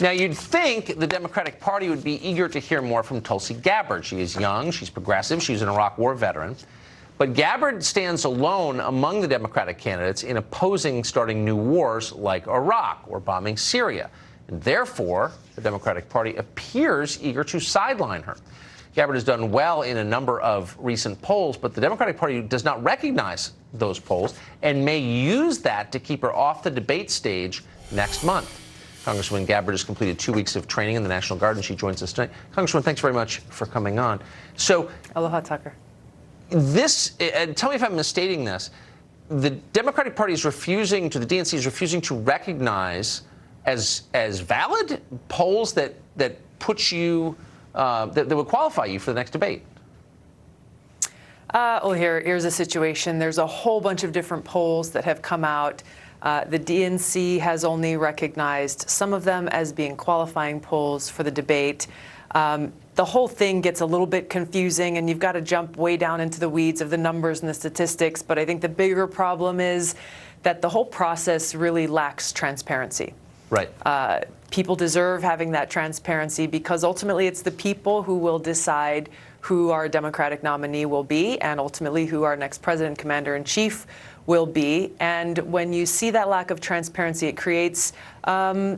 Now, you'd think the Democratic Party would be eager to hear more from Tulsi Gabbard. She is young, she's progressive, she's an Iraq War veteran. But Gabbard stands alone among the Democratic candidates in opposing starting new wars like Iraq or bombing Syria. And therefore, the Democratic Party appears eager to sideline her. Gabbard has done well in a number of recent polls, but the Democratic Party does not recognize those polls and may use that to keep her off the debate stage next month. Congresswoman Gabbard has completed 2 weeks of training in the National Guard, and she joins us tonight. Congresswoman, thanks very much for coming on. So, aloha, Tucker. Tell me if I'm misstating this. The Democratic Party is refusing the DNC is refusing to recognize as valid polls that put you that would qualify you for the next debate. Well, here's a situation. There's a whole bunch of different polls that have come out. The DNC has only recognized some of them as being qualifying polls for the debate. The whole thing gets a little bit confusing, and you've got to jump way down into the weeds of the numbers and the statistics. But I think the bigger problem is that the whole process really lacks transparency. Right. People deserve having that transparency because ultimately it's the people who will decide who our Democratic nominee will be and ultimately who our next president, commander-in-chief will be. And when you see that lack of transparency, it creates, a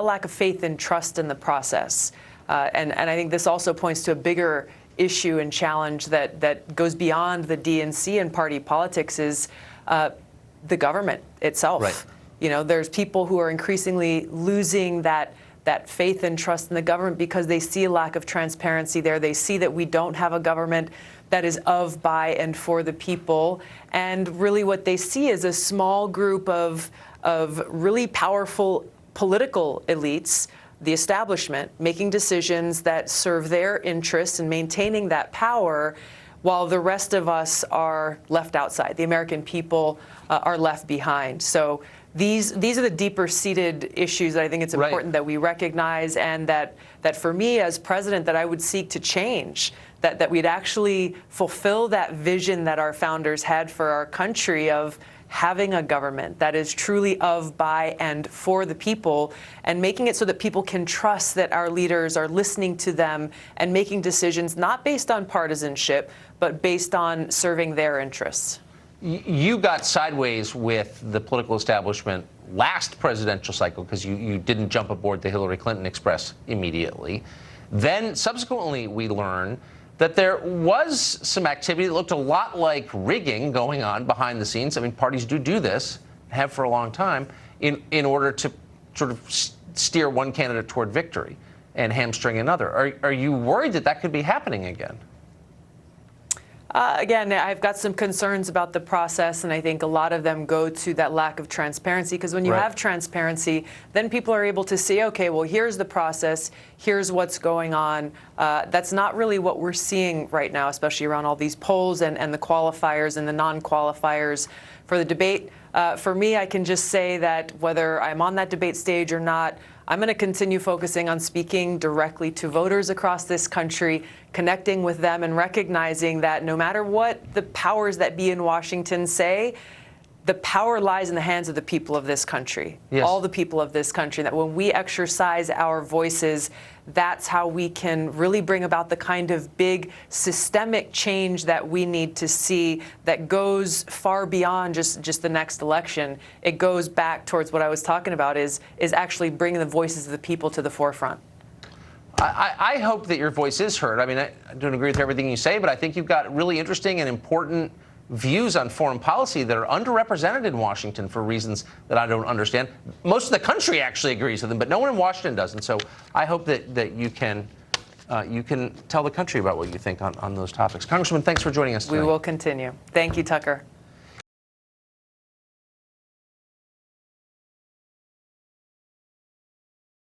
lack of faith and trust in the process. And I think this also points to a bigger issue and challenge that goes beyond the DNC and party politics is the government itself. Right. There's people who are increasingly losing that faith and trust in the government because they see a lack of transparency there. They see that we don't have a government that is of, by, and for the people. And really what they see is a small group of really powerful political elites, the establishment, making decisions that serve their interests and maintaining that power while the rest of us are left outside. The American people are left behind. So these are the deeper-seated issues that I think it's important that we recognize, and that for me as president that I would seek to change, that we'd actually fulfill that vision that our founders had for our country of having a government that is truly of, by, and for the people, and making it so that people can trust that our leaders are listening to them and making decisions not based on partisanship, but based on serving their interests. You got sideways with the political establishment last presidential cycle because you didn't jump aboard the Hillary Clinton Express immediately. Then subsequently we learned that there was some activity that looked a lot like rigging going on behind the scenes. I mean, parties do this, have for a long time, in order to sort of steer one candidate toward victory and hamstring another. Are you worried that could be happening again? Again, I've got some concerns about the process, and I think a lot of them go to that lack of transparency, because when you have transparency, then people are able to see, okay, well, here's the process, here's what's going on. That's not really what we're seeing right now, especially around all these polls and the qualifiers and the non-qualifiers for the debate. For me, I can just say that whether I'm on that debate stage or not, I'm going to continue focusing on speaking directly to voters across this country, connecting with them and recognizing that no matter what the powers that be in Washington say, the power lies in the hands of the people of this country, all the people of this country, that when we exercise our voices, that's how we can really bring about the kind of big systemic change that we need to see that goes far beyond just the next election. It goes back towards what I was talking about, is actually bringing the voices of the people to the forefront. I hope that your voice is heard. I mean, I don't agree with everything you say, but I think you've got really interesting and important views on foreign policy that are underrepresented in Washington for reasons that I don't understand. Most of the country actually agrees with them, but no one in Washington does. And so I hope that you can tell the country about what you think on those topics. Congresswoman, thanks for joining us tonight. We will continue. Thank you, Tucker.